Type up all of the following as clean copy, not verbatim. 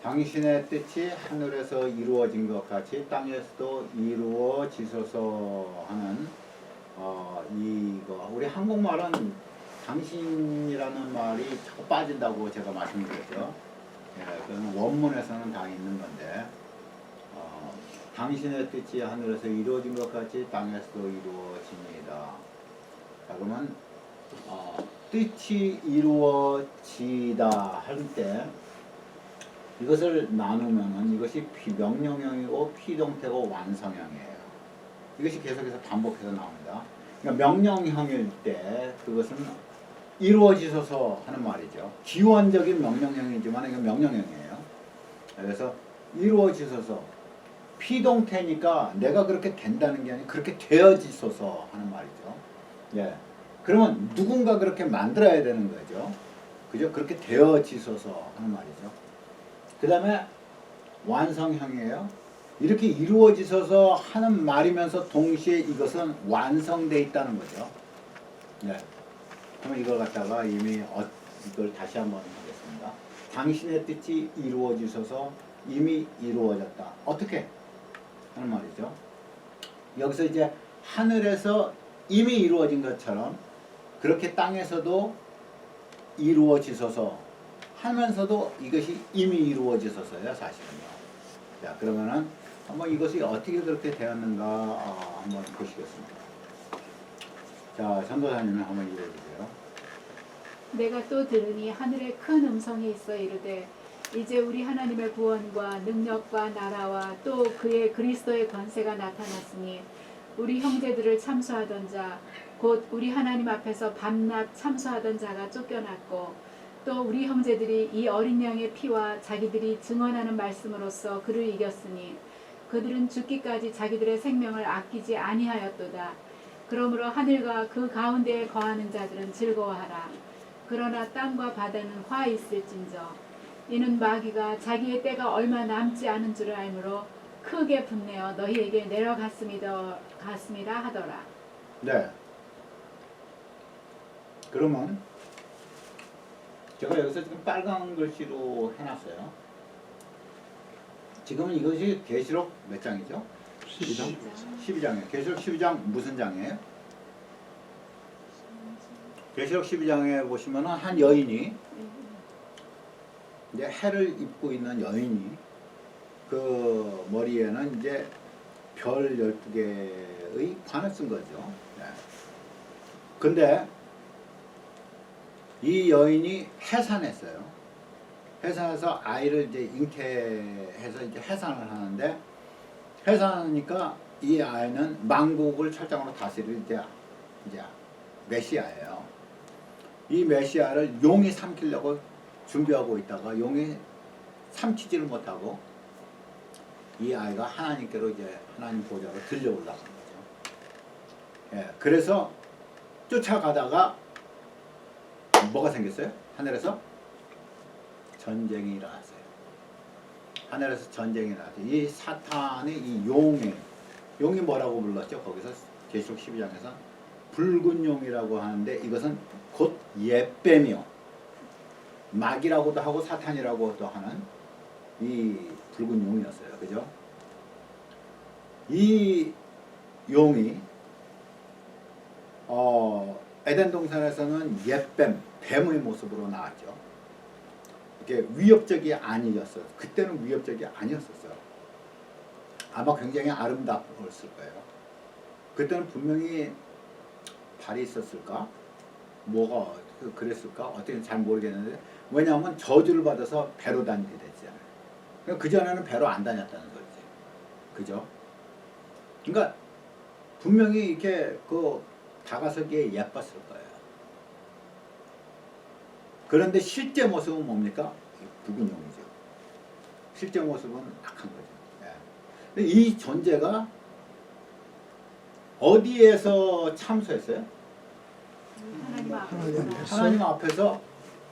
당신의 뜻이 하늘에서 이루어진 것 같이 땅에서도 이루어지소서 하는 이거 우리 한국말은 당신이라는 말이 자꾸 빠진다고 제가 말씀드렸죠. 예, 그건 원문에서는 다 있는 건데 당신의 뜻이 하늘에서 이루어진 것 같이 땅에서도 이루어집니다. 자, 그러면 뜻이 이루어지다 할 때 이것을 나누면은 이것이 명령형이고 피동태고 완성형이에요. 이것이 계속해서 반복해서 나옵니다. 그러니까 명령형일 때 그것은 이루어지소서 하는 말이죠. 기원적인 명령형이지만 이건 명령형이에요. 그래서 이루어지소서 피동태니까 내가 그렇게 된다는 게 아니라 그렇게 되어지소서 하는 말이죠. 예. 그러면 누군가 그렇게 만들어야 되는 거죠. 그죠? 그렇게 되어지소서 하는 말이죠. 그 다음에 완성형이에요. 이렇게 이루어지소서 하는 말이면서 동시에 이것은 완성되어 있다는 거죠. 네. 그러면 이걸 갖다가 이미 이걸 다시 한번 하겠습니다. 당신의 뜻이 이루어지소서 이미 이루어졌다. 어떻게? 하는 말이죠. 여기서 이제 하늘에서 이미 이루어진 것처럼 그렇게 땅에서도 이루어지소서 하면서도 이것이 이미 이루어지소서요, 사실은요. 자, 그러면은 한번 이것이 어떻게 그렇게 되었는가 한번 보시겠습니다. 자, 전도사님은 한번 읽어주세요. 내가 또 들으니 하늘에 큰 음성이 있어 이르되 이제 우리 하나님의 구원과 능력과 나라와 또 그의 그리스도의 권세가 나타났으니 우리 형제들을 참수하던 자 곧 우리 하나님 앞에서 밤낮 참수하던 자가 쫓겨났고 또 우리 형제들이 이 어린 양의 피와 자기들이 증언하는 말씀으로써 그를 이겼으니 그들은 죽기까지 자기들의 생명을 아끼지 아니하였도다. 그러므로 하늘과 그 가운데에 거하는 자들은 즐거워하라. 그러나 땅과 바다는 화 있을진저 이는 마귀가 자기의 때가 얼마 남지 않은 줄을 알므로 크게 분내어 너희에게 내려갔음이라 하더라. 네. 그러면 제가 여기서 지금 빨간 글씨로 해놨어요. 지금은 이것이 계시록 몇 장이죠? 12장. 12장이에요. 계시록 12장 무슨 장이에요? 계시록 12장에 보시면은 한 여인이 이제 해를 입고 있는 여인이 그 머리에는 이제 별 12개의 관을 쓴 거죠. 네. 근데 이 여인이 해산했어요. 해산해서 아이를 이제 잉태해서 이제 해산을 하는데 해산하니까 이 아이는 만국을 철장으로 다스릴 이제 메시아예요. 이 메시아를 용이 삼키려고 준비하고 있다가 용이 삼키지를 못하고 이 아이가 하나님께로 이제 하나님 보좌로 들려 올라간 거죠. 예, 그래서 쫓아가다가 뭐가 생겼어요? 하늘에서 전쟁이 일어났어요. 하늘에서 전쟁이 일어났어요. 이 사탄의 이 용이 뭐라고 불렀죠? 거기서 계시록 12장에서 붉은 용이라고 하는데 이것은 곧 옛뱀이요. 마귀라고도 하고 사탄이라고도 하는 이 붉은 용이었어요. 그죠? 이 용이 에덴 동산에서는 옛뱀, 뱀의 모습으로 나왔죠. 이렇게 위협적이 아니었어요. 그때는 위협적이 아니었었어요. 아마 굉장히 아름다웠을 거예요. 그때는 분명히 발이 있었을까? 뭐가 그랬을까? 어떻게 잘 모르겠는데 왜냐하면 저주를 받아서 배로 다니게 됐잖아요. 그전에는 배로 안 다녔다는 거지. 그죠? 그러니까 분명히 이렇게 다가서기에 예뻤을 거예요. 그런데 실제 모습은 뭡니까? 붉은 용이죠. 실제 모습은 악한 거죠. 예. 근데 이 존재가 어디에서 참소했어요? 하나님 앞에서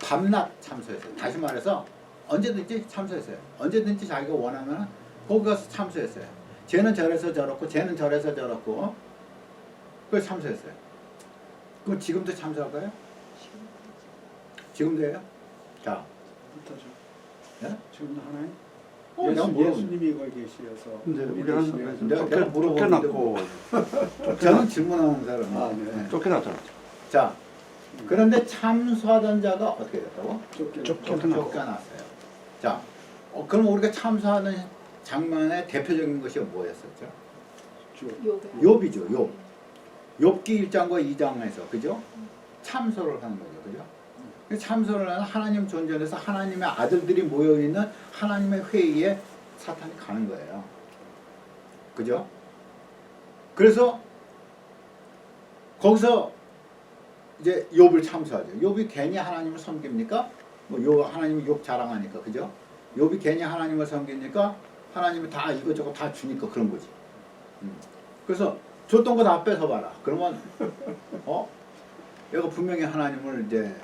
밤낮 참소했어요. 다시 말해서 언제든지 참소했어요. 언제든지 자기가 원하면 거기 가서 참소했어요. 쟤는 저래서 저렇고 쟤는 저래서 저렇고 그걸 참소했어요. 그럼 지금도 참소할 거예요? 지금도 해요? 자, 예? 지금 하나님 내가 물어본 예수님이 거기 계시어서 근데 우리 우리는 대신에 내가 물어보는데 쫓겨났고 저는 질문하는 사람이에요. 아, 네. 쫓겨났잖아. 자, 그런데 참수하던 자가 어떻게 됐다고? 쫓겨났고. 쫓겨났어요. 자, 그럼 우리가 참수하는 장면의 대표적인 것이 뭐였었죠? 욥이죠, 욥. 욥기 1장과 2장에서 그죠? 참소를 하는 거죠, 그죠? 참소를 하는 하나님 존재에서 하나님의 아들들이 모여 있는 하나님의 회의에 사탄이 가는 거예요, 그죠? 그래서 거기서 이제 욥을 참소하죠. 욥이 괜히 하나님을 섬깁니까? 뭐 하나님이 욥 자랑하니까, 그죠? 욥이 괜히 하나님을 섬깁니까? 하나님이 다 이것저것 다 주니까 그런 거지. 그래서 줬던 거 다 뺏어봐라. 그러면 얘가 분명히 하나님을 이제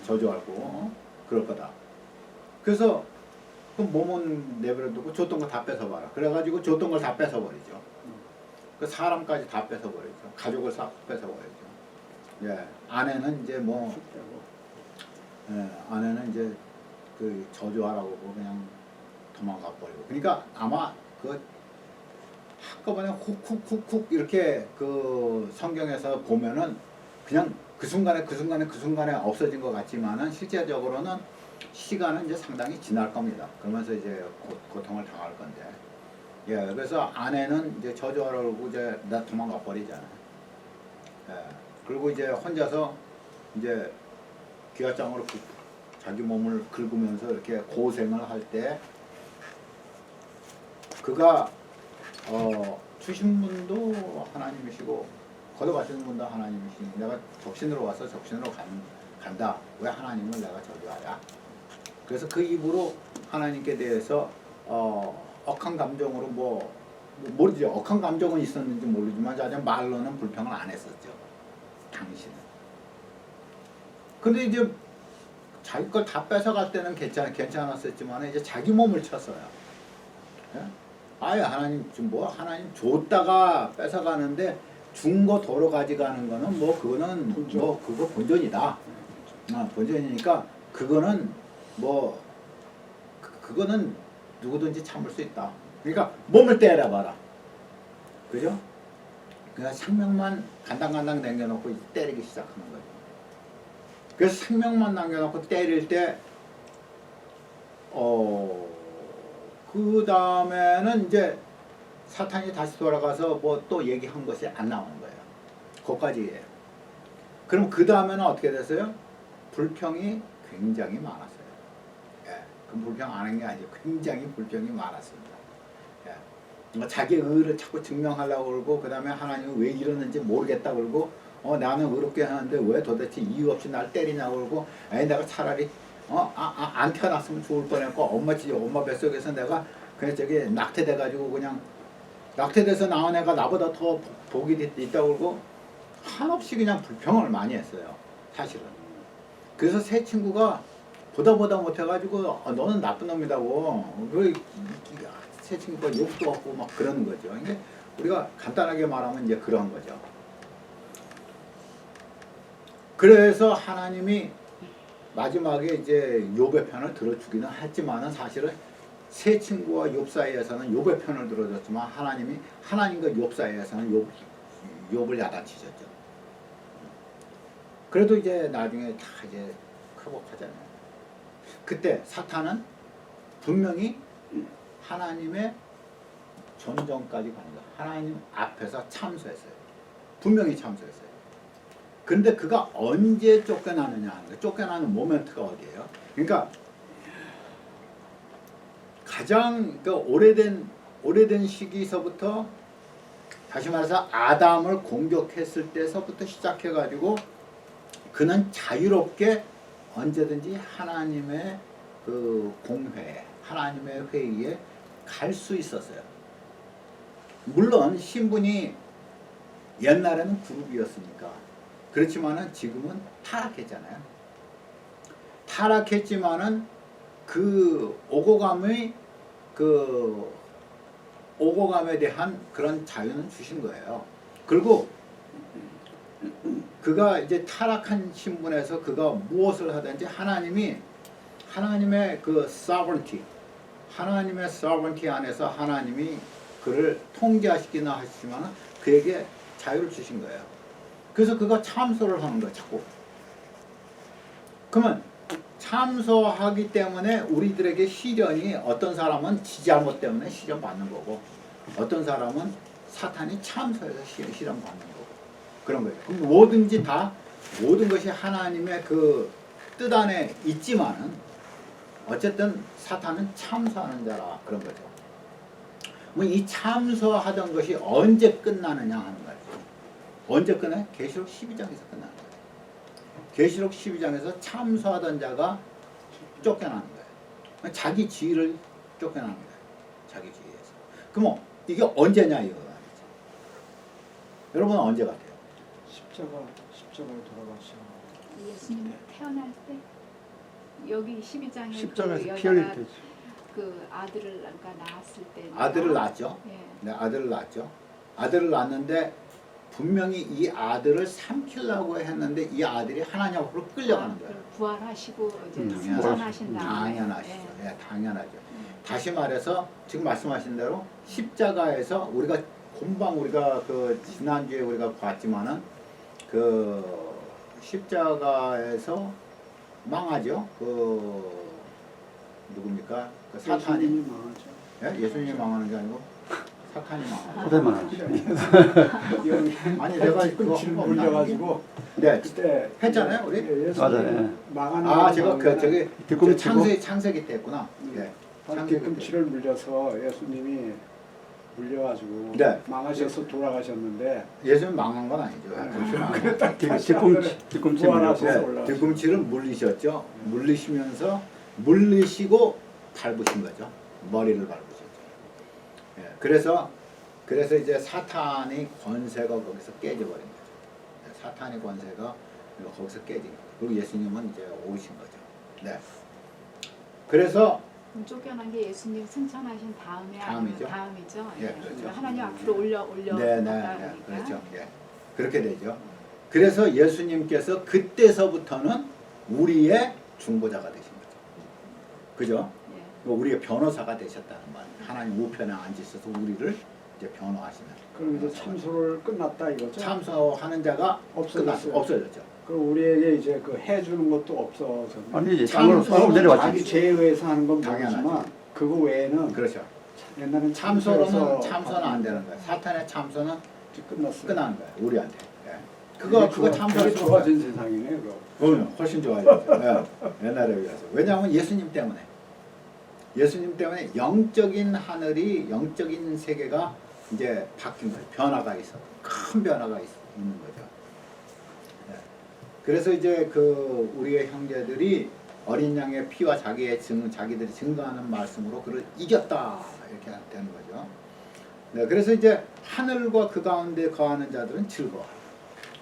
저주하고 그럴 거다. 그래서 그 몸은 내버려두고 줬던 거 다 뺏어봐라. 그래가지고 줬던 걸 다 뺏어버리죠. 그 사람까지 다 뺏어버리죠. 가족을 싹 뺏어버리죠. 예, 아내는 이제 뭐, 아내는 이제 그 저주하라고 그냥 도망가 버리고. 그러니까 아마 그 한꺼번에 훅훅훅훅 이렇게 그 성경에서 보면은 그냥 그 순간에 없어진 것 같지만은 실제적으로는 시간은 이제 상당히 지날 겁니다. 그러면서 이제 고통을 당할 건데. 예, 그래서 아내는 이제 저주하라고 이제 나 도망가 버리잖아요. 예, 그리고 이제 혼자서 이제 기와장으로 자기 몸을 긁으면서 이렇게 고생을 할 때 그가 주신 분도 하나님이시고 걷어가시는 분도 하나님이시니 내가 적신으로 와서 적신으로 간다. 왜 하나님을 내가 저주하랴? 그래서 그 입으로 하나님께 대해서 억한 감정으로 모르죠. 억한 감정은 있었는지 모르지만 자기 말로는 불평을 안 했었죠. 당신은. 근데 이제 자기 걸 다 뺏어갈 때는 괜찮았었지만 이제 자기 몸을 쳤어요. 예? 아예 하나님 하나님 줬다가 뺏어가는데 준 거 도로 가져가는 거는 그거는 본전. 그거 본전이다. 본전이니까 그거는 그거는 누구든지 참을 수 있다. 그러니까 몸을 때려봐라. 그죠? 그냥 생명만 간당간당 남겨놓고 때리기 시작하는 거죠. 그래서 생명만 남겨놓고 때릴 때 그 다음에는 이제 사탄이 다시 돌아가서 또 얘기한 것이 안 나오는 거예요. 거기까지예요. 그럼 그 다음에는 어떻게 됐어요? 불평이 굉장히 많았어요. 예, 그럼 불평 안 한 게 아니고 굉장히 불평이 많았습니다. 예, 자기 의를 자꾸 증명하려고 그러고 그 다음에 하나님은 왜 이러는지 모르겠다 그러고 나는 의롭게 하는데 왜 도대체 이유 없이 날 때리냐고 그러고 내가 차라리 안 태어났으면 좋을 뻔했고 엄마 뱃속에서 내가 그냥 저기 낙태돼가지고 그냥 낙태돼서 나온 애가 나보다 더 복이 있다고 그러고 한없이 그냥 불평을 많이 했어요. 사실은. 그래서 새 친구가 보다 못해가지고 너는 나쁜 놈이라고 새 친구가 욕도 하고 막 그러는 거죠. 이게 우리가 간단하게 말하면 이제 그런 거죠. 그래서 하나님이 마지막에 이제 욥의 편을 들어주기는 했지만은 사실은 새 친구와 욥 사이에서는 욥의 편을 들어줬지만 하나님이 하나님과 욥 사이에서는 욥을 야단치셨죠. 그래도 이제 나중에 다 이제 회복하잖아요. 그때 사탄은 분명히 하나님의 존정까지 가는 거예요. 하나님 앞에서 참소했어요. 분명히 참소했어요. 근데 그가 언제 쫓겨나느냐 하는 거예요. 쫓겨나는 모멘트가 어디예요? 그러니까 가장 오래된 시기서부터 다시 말해서 아담을 공격했을 때서부터 시작해가지고 그는 자유롭게 언제든지 하나님의 그 공회에 하나님의 회의에 갈 수 있었어요. 물론 신분이 옛날에는 그룹이었으니까 그렇지만은 지금은 타락했잖아요. 타락했지만은 그 오고감에 대한 그런 자유는 주신 거예요. 그리고 그가 이제 타락한 신분에서 그가 무엇을 하든지 하나님이 하나님의 그 sovereignty, 하나님의 sovereignty 안에서 하나님이 그를 통제하시기는 하시지만 그에게 자유를 주신 거예요. 그래서 그가 참소를 하는 거예요. 자꾸. 그러면 참소하기 때문에 우리들에게 시련이 어떤 사람은 지 잘못 때문에 시련 받는 거고 어떤 사람은 사탄이 참소해서 시련 받는 거고 그런 거예요. 그럼 뭐든지 다 모든 것이 하나님의 그 뜻 안에 있지만은 어쨌든 사탄은 참소하는 자라 그런 거죠. 뭐 이 참소하던 것이 언제 끝나느냐 하는 거죠. 언제 끝나요? 계시록 12장에서 끝나는 거예요. 계시록 12장에서 참소하던 자가 쫓겨나는 거예요. 자기 지위를 쫓겨나는 거예요. 자기 지위에서. 그럼 이게 언제냐 이거 말이죠. 여러분은 언제 같아요? 십자가에 돌아가시고 예수님 태어날 때 여기 12장에 십자가에서 피 흘릴 때죠. 그 아들을 그러니까 낳았을 때 아들을 낳았죠. 예. 네, 아들을 낳았죠. 아들을 낳았는데 분명히 이 아들을 삼키려고 했는데 이 아들이 하나님 앞으로 끌려가는 거예요. 부활하시고 이제 당연하죠. 승천하신 다음에 당연하시죠. 예. 예, 당연하죠. 다시 말해서 지금 말씀하신 대로 십자가에서 우리가 금방 우리가 그 지난주에 우리가 봤지만은 그 십자가에서 망하죠. 그 누굽니까? 그 사탄이 예수님이 망하죠. 예? 예수님이 망하는 게 아니고 사탄이 망하죠. 그대만 하죠. 아니 내가 그거 뒤꿈치를 한번 물려가지고 네 그때 했잖아요, 우리? 예수님이 맞아요. 망하는 아 제가 거는 그 저기 뒤꿈치고 창세기 때 했구나. 네. 창세기 때. 뒤꿈치를 물려서 예수님이 물려가지고 네. 망하셔서 돌아가셨는데 예수님 망한 건 아니죠. 그랬다 뒤꿈치 부활하셔서 물렸고 올라가셨어요. 뒤꿈치를 물리셨죠. 물리시면서 물리시고 밟으신 거죠. 머리를 밟으셨죠. 예, 그래서 이제 사탄의 권세가 거기서 깨져버린 거죠. 예, 사탄의 권세가 거기서 깨진 거죠. 그리고 예수님은 이제 오신 거죠. 네. 그래서 쫓겨난 게 예수님 승천하신 다음에 다음이죠. 다음이죠. 예, 그렇죠. 하나님 앞으로 올려 네, 갔다 그렇죠. 예. 그렇게 되죠. 그래서 예수님께서 그때서부터는 우리의 중보자가 되신 거죠. 그죠? 예. 우리의 변호사가 되셨다는 말. 하나님 우편에 앉으셔서 우리를 이제 변호하시는. 그럼 이제 참소를 끝났다 이거죠? 참소하는 자가 없어졌어요. 없어졌죠. 그럼 우리에게 이제 그 해주는 것도 없어졌네. 아니지 땅으로 자기 내려왔지. 죄에 의해서 하는 건 당연하죠. 모르지만 그거 외에는 그렇죠. 옛날엔 참소는 안 되는 거예요. 사탄의 참소는 끝났어요. 끝나는 거예요. 우리한테. 예. 그거 참소할 그게 수 없어요. 좋아진 세상이네 그거. 훨씬 좋아졌죠. 예. 옛날에 비해서. 왜냐하면 예수님 때문에. 예수님 때문에 영적인 하늘이 영적인 세계가 이제 바뀐 거예요. 변화가 있어. 큰 변화가 있는 거죠. 예. 그래서 이제 그 우리의 형제들이 어린 양의 피와 자기들이 증거하는 말씀으로 그를 이겼다 이렇게 되는 거죠. 네, 그래서 이제 하늘과 그 가운데 거하는 자들은 즐거워.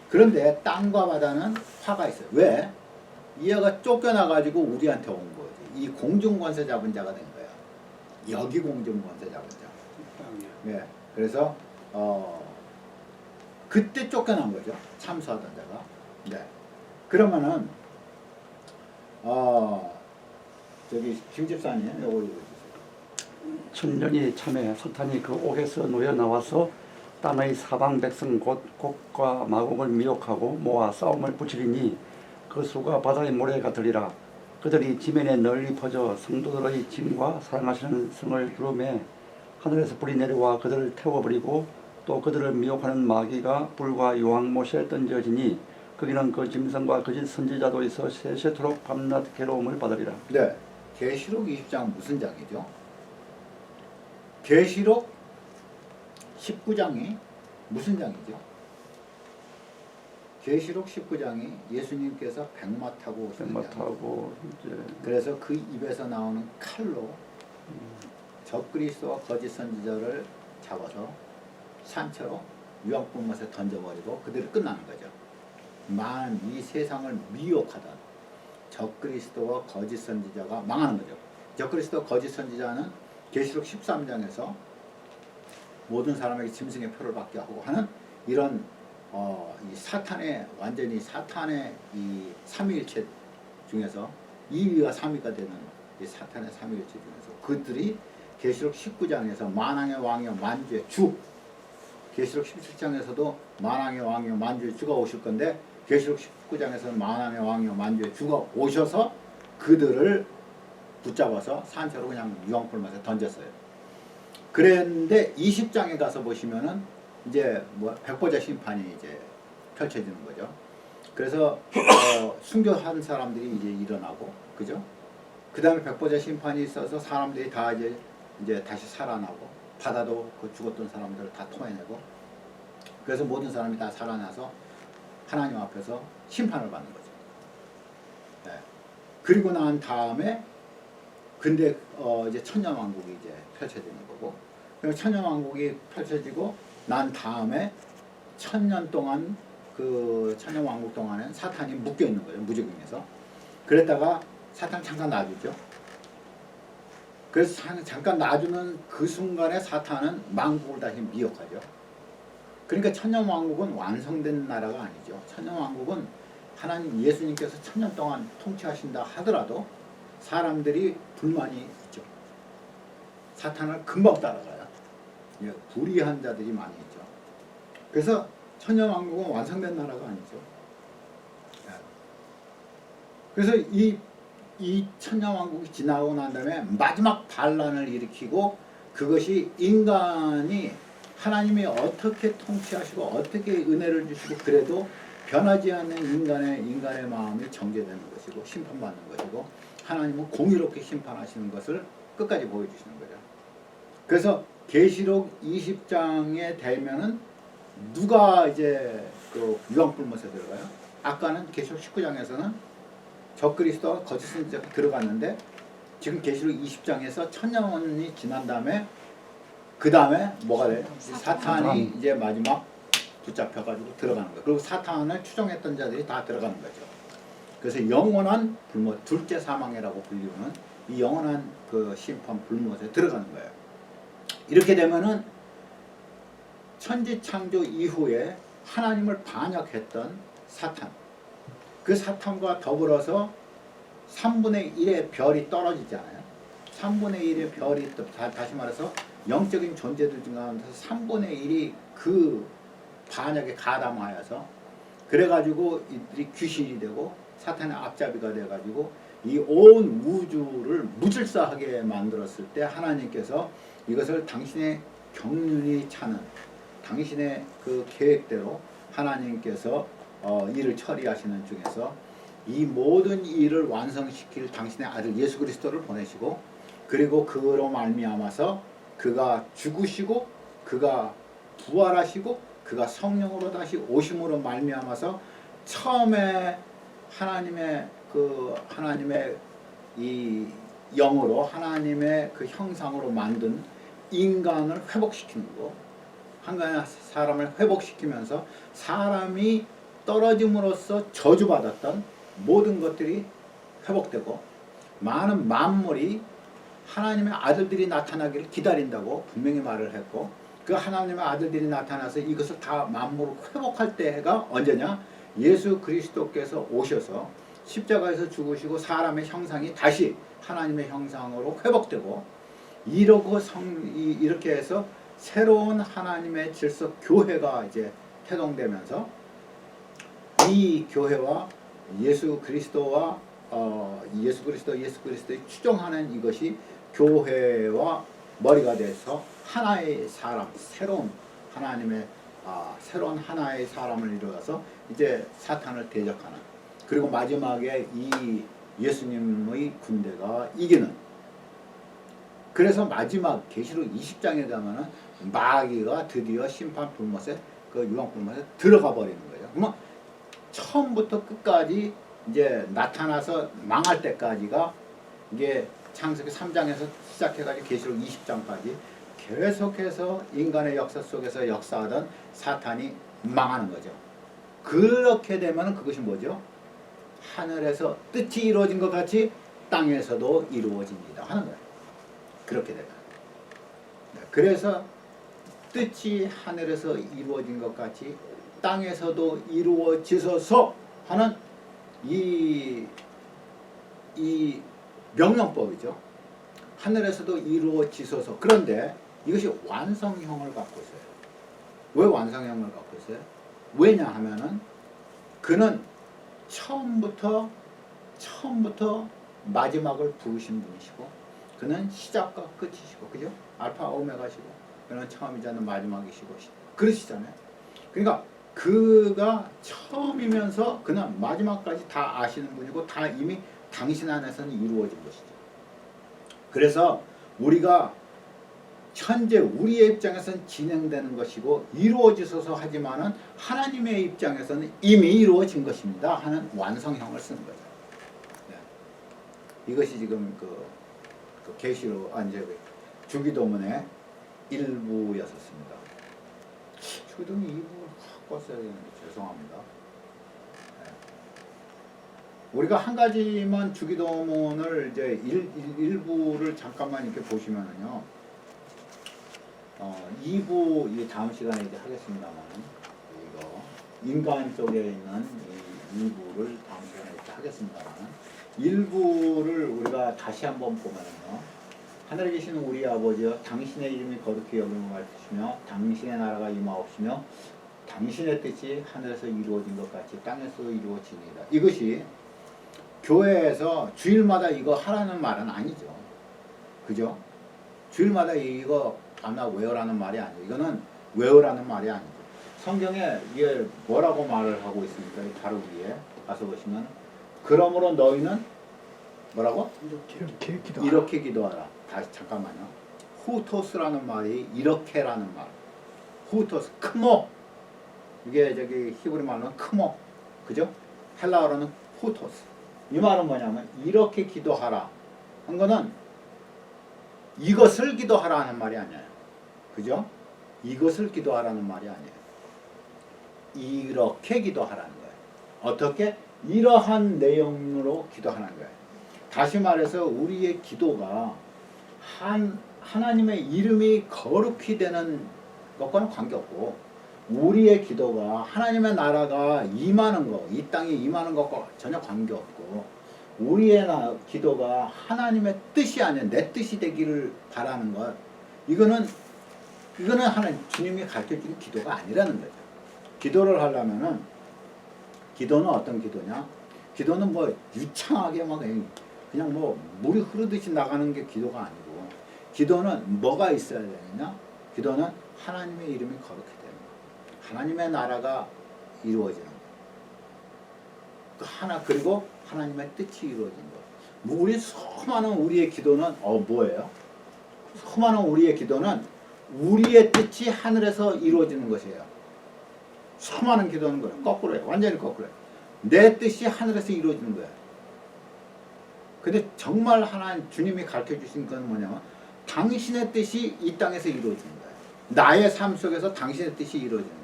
그런데 땅과 바다는 화가 있어요. 왜? 이해가 쫓겨나가지고 우리한테 온 거지. 이 공중권세 잡은 자가 된 거야. 여기 공중권세 잡은 자. 네, 그래서 그때 쫓겨난 거죠. 참소하던 자가. 네. 그러면은 저기 김 집사님 요거 읽어주세요. 천년이 참에 사탄이 그 옥에서 놓여 나와서 땅의 사방 백성 곧 곡과 마곡을 미혹하고 모아 싸움을 붙이리니 그 수가 바다의 모래 같으리라. 그들이 지면에 널리 퍼져 성도들의 짐과 사랑하시는 성을 두루매 하늘에서 불이 내려와 그들을 태워버리고 또 그들을 미혹하는 마귀가 불과 요항못에 던져지니 거기는 그 짐승과 거짓 선지자도 있어 세세토록 밤낮 괴로움을 받으리라. 네, 계시록 20장 무슨 장이죠? 계시록 19장이 무슨 장이죠? 계시록 19장이 예수님께서 백마 타고 오시는 장. 백마타고 이제 그래서 그 입에서 나오는 칼로 적그리스도와 거짓 선지자를 잡아서 산채로 유황불못에 던져버리고 그들이 끝나는 거죠. 만 이 세상을 미혹하던 적그리스도와 거짓 선지자가 망하는 거죠. 적그리스도와 거짓 선지자는 계시록 13장에서 모든 사람에게 짐승의 표를 받게 하고 하는 이런 이 사탄의 완전히 사탄의 이 삼위일체 중에서 2위와 3위가 되는 이 사탄의 3위일체 중에서 그들이 계시록 19장에서 만왕의 왕이요 만주의 주, 계시록 17장에서도 만왕의 왕이요 만주의 주가 오실 건데 계시록 19장에서는 만왕의 왕이요 만주의 주가 오셔서 그들을 붙잡아서 산채로 그냥 유황불 맛에 던졌어요. 그랬는데 20장에 가서 보시면은 이제 뭐 백보자 심판이 이제 펼쳐지는 거죠. 그래서 순교한 사람들이 이제 일어나고, 그죠? 그 다음에 백보자 심판이 있어서 사람들이 다 이제 다시 살아나고, 바다도 그 죽었던 사람들을 다 토해내고, 그래서 모든 사람이 다 살아나서 하나님 앞에서 심판을 받는 거죠. 네. 그리고 난 다음에 근데 이제 천년왕국이 이제 펼쳐지는 거고, 그리고 천년왕국이 펼쳐지고 난 다음에 1000년 동안 그 천년왕국 동안엔 사탄이 묶여 있는 거예요. 무적응에서. 그랬다가 사탄 잠깐 놔주죠. 그래서 잠깐 놔주는 그 순간에 사탄은 만국을 다시 미혹하죠. 그러니까 천년왕국은 완성된 나라가 아니죠. 천년왕국은 하나님 예수님께서 1000년 동안 통치하신다 하더라도 사람들이 불만이 있죠. 사탄을 금방 따라가요. 불의한 자들이 많이 있죠. 그래서 천년왕국은 완성된 나라가 아니죠. 그래서 이 천년왕국이 지나고 난 다음에 마지막 반란을 일으키고, 그것이 인간이 하나님이 어떻게 통치하시고 어떻게 은혜를 주시고 그래도 변하지 않는 인간의 마음이 정죄되는 것이고 심판받는 것이고, 하나님은 공의롭게 심판하시는 것을 끝까지 보여주시는 거죠. 그래서 계시록 20장에 되면은 누가 이제 그 유황불못에 들어가요? 아까는 계시록 19장에서는 적그리스도와 거짓 선지자가 들어갔는데, 지금 계시록 20장에서 천년이 지난 다음에 그 다음에 뭐가 돼요? 사탄이 이제 마지막 붙잡혀가지고 들어가는 거예요. 그리고 사탄을 추종했던 자들이 다 들어가는 거죠. 그래서 영원한 불못, 둘째 사망이라고 불리우는 이 영원한 그 심판 불못에 들어가는 거예요. 이렇게 되면은 천지창조 이후에 하나님을 반역했던 사탄, 그 사탄과 더불어서 3분의 1의 별이 떨어지잖아요. 3분의 1의 별이, 다시 말해서 영적인 존재들 중 가운데서 3분의 1이 그 반역에 가담하여서, 그래가지고 이들이 귀신이 되고 사탄의 앞잡이가 돼가지고 이 온 우주를 무질서하게 만들었을 때 하나님께서 이것을 당신의 경륜이 차는 당신의 그 계획대로 하나님께서 일을 처리하시는 중에서 이 모든 일을 완성시킬 당신의 아들 예수 그리스도를 보내시고, 그리고 그로 말미암아서 그가 죽으시고 그가 부활하시고 그가 성령으로 다시 오심으로 말미암아서 처음에 하나님의 이 영으로 하나님의 그 형상으로 만든 인간을 회복시키는 거, 한간의 사람을 회복시키면서 사람이 떨어짐으로써 저주받았던 모든 것들이 회복되고, 많은 만물이 하나님의 아들들이 나타나기를 기다린다고 분명히 말을 했고, 그 하나님의 아들들이 나타나서 이것을 다 만물을 회복할 때가 언제냐? 예수 그리스도께서 오셔서 십자가에서 죽으시고 사람의 형상이 다시 하나님의 형상으로 회복되고, 이렇게 해서 새로운 하나님의 질서 교회가 이제 태동되면서 이 교회와 예수 그리스도와 예수 그리스도의 추종하는 이것이 교회와 머리가 돼서 하나의 사람, 새로운 하나님의 새로운 하나의 사람을 이루어서 이제 사탄을 대적하는, 그리고 마지막에 이 예수님의 군대가 이기는. 그래서 마지막 계시록 20장에 가면은 마귀가 드디어 심판 불못에 그 유황 불못에 들어가 버리는 거예요. 그러면 처음부터 끝까지 이제 나타나서 망할 때까지가 이게 창세기 3장에서 시작해가지고 계시록 20장까지 계속해서 인간의 역사 속에서 역사하던 사탄이 망하는 거죠. 그렇게 되면 그것이 뭐죠? 하늘에서 뜻이 이루어진 것 같이 땅에서도 이루어집니다 하는 거예요. 그렇게 되면. 그래서 뜻이 하늘에서 이루어진 것 같이 땅에서도 이루어지소서 하는 이 이 명령법이죠. 하늘에서도 이루어지소서. 그런데 이것이 완성형을 갖고 있어요. 왜 완성형을 갖고 있어요? 왜냐 하면은 그는 처음부터 마지막을 부르신 분이시고 그는 시작과 끝이시고 그죠? 알파 오메가시고 그는 처음이자는 마지막이시고 그러시잖아요. 그러니까 그가 처음이면서 그는 마지막까지 다 아시는 분이고 다 이미 당신 안에서는 이루어진 것이죠. 그래서 우리가 현재 우리의 입장에서는 진행되는 것이고 이루어지소서 하지만은 하나님의 입장에서는 이미 이루어진 것입니다 하는 완성형을 쓰는 거죠. 네. 이것이 지금 그 계시로 이제 주기도문의 일부였었습니다. 주기도문 2부를 갖고 왔어야 되는데 죄송합니다. 네. 우리가 한 가지만 주기도문을 이제 일부를 잠깐만 이렇게 보시면은요. 2부 이 다음 시간에 이제 하겠습니다만 이거 인간 쪽에 있는 이 2부를 다음 시간에 이제 하겠습니다만 1부를 우리가 다시 한번 보면요. 하늘에 계시는 우리 아버지여 당신의 이름이 거룩히 여김을 받으시며 당신의 나라가 임하옵시며 당신의 뜻이 하늘에서 이루어진 것 같이 땅에서도 이루어지니이다. 이것이 교회에서 주일마다 이거 하라는 말은 아니죠. 그죠? 주일마다 이거 밤낮 외우라는 말이 아니에요. 이거는 외우라는 말이 아니죠. 성경에 이게 뭐라고 말을 하고 있습니까? 바로 위에 가서 보시면 그러므로 너희는 뭐라고? 이렇게 기도하라. 다시 잠깐만요. 후토스라는 말이 이렇게라는 말. 후토스 크모. 이게 저기 히브리 말로는 크모. 그죠? 헬라어로는 후토스. 이 말은 뭐냐면 이렇게 기도하라. 한 거는 이것을 기도하라는 말이 아니에요. 그죠? 이것을 기도하라는 말이 아니에요. 이렇게 기도하라는 거예요. 어떻게? 이러한 내용으로 기도하는 거예요. 다시 말해서 우리의 기도가 하나님의 이름이 거룩히 되는 것과는 관계없고 우리의 기도가 하나님의 나라가 임하는 것, 이 땅에 임하는 것과 전혀 관계없고 우리의 기도가 하나님의 뜻이 아니라 내 뜻이 되기를 바라는 것, 이거는 하나님 주님이 가르쳐준 기도가 아니라는 거죠. 기도를 하려면은 기도는 어떤 기도냐? 기도는 뭐 유창하게 막 그냥 뭐 물이 흐르듯이 나가는 게 기도가 아니고 기도는 뭐가 있어야 되느냐? 기도는 하나님의 이름이 거룩히 되는 거, 하나님의 나라가 이루어지는 거, 그리고 하나님의 뜻이 이루어진 거. 우리 수많은 우리의 기도는 뭐예요? 수많은 우리의 기도는 우리의 뜻이 하늘에서 이루어지는 것이에요. 수많은 기도는 거예요. 거꾸로예요. 완전히 거꾸로예요. 내 뜻이 하늘에서 이루어지는 거예요. 근데 정말 하나님 주님이 가르쳐 주신 건 뭐냐면 당신의 뜻이 이 땅에서 이루어지는 거예요. 나의 삶 속에서 당신의 뜻이 이루어지는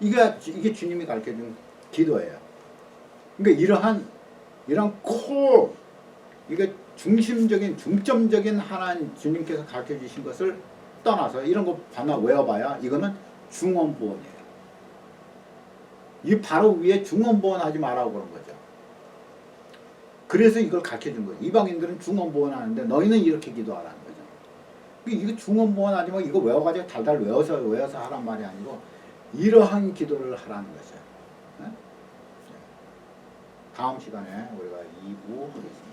거예요. 이게 주님이 가르쳐 준 기도예요. 그러니까 이러한 이게 중점적인 하나님 주님께서 가르쳐 주신 것을 떠나서 이런 거 하나 외워봐야 이거는 중언부언이에요. 이 바로 위에 중언부언 하지 말라고 그런 거죠. 그래서 이걸 가르쳐 준 거예요. 이방인들은 중언부언 하는데 너희는 이렇게 기도하라는 거죠. 이거 중언부언 하지 마. 이거 외워가지고 달달 외워서 하란 말이 아니고 이러한 기도를 하라는 거죠. 네? 다음 시간에 우리가 2부 하겠습니다.